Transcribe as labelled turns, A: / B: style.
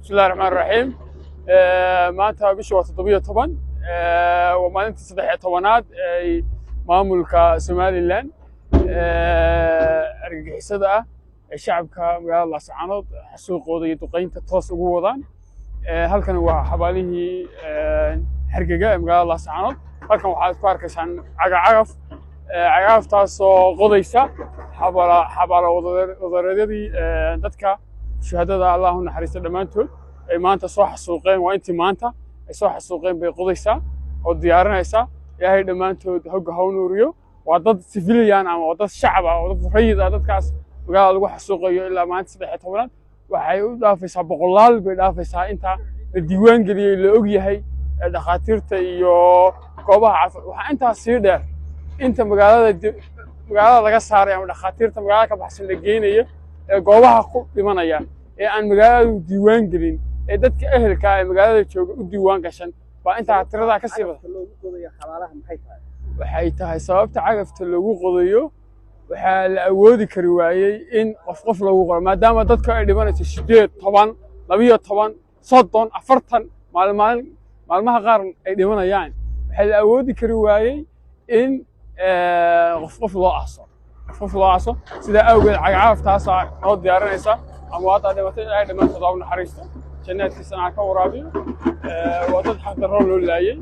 A: بسم الله الرحمن الرحيم. maanta bishii waa 17 waa maalintii 13aad ee maamulka Somaliland argagixisada ah ee shacabka magaalada Laascaanood xasuuqooda iyo duqeynta toos ugu wadaan. halkan waa xabaalihii hargeyga ee magaalada Laascaanood. halkan waxaad ku arkaysaan cagaftaas oo qodaysa xabaalo wadareedyadii dadka shuhadada Allah u naxariisto dhamaantood ay maanta soo xasuuqeen. waa intii maanta ay soo xasuuqeen bay qodaysaa oo diyaarinaysaa. ilaahay dhamaantood hogga ha u nuuriyo. waa dad civilian ama dad shacab ah oo dad rayid ah. dadkaas magaalada lagu xasuuqayo ilaa maanta 13aad waxay u dhaafaysaa boqolaal bay dhaafaysaa inta la diiwaan geliyay la og yahay dhakhaatiirta iyo goobaha caafimaadka. waxaa intaas sii dheer inta magaalada laga saaray ama dhakhaatiirta magaalada ka baxsan la geynayo ee goobaha ku dhimanaya ee aan magaalada diiwaan gelin ee dadka ehelka ah ee magaalada jooga u diiwaan gashan baa inta tirada ka sii badan. waxay tahay sababta cagafta lagu qodayo waxaa la awoodi kari waayay in qof lagu qoro maadaama dadka ay dhimanayso 8 10 12 30 40 maalmaha qaar ay dhimanayaan. waxaa la awoodi kari waayay in qof loo aaso sidaa awgeed cagaftaas oo diyaarinaysa ama wada dhimatay ay dhamaantood u naxariisto jannaadkiisana ka waraabiyo. waa dad xaq darro loo laayay.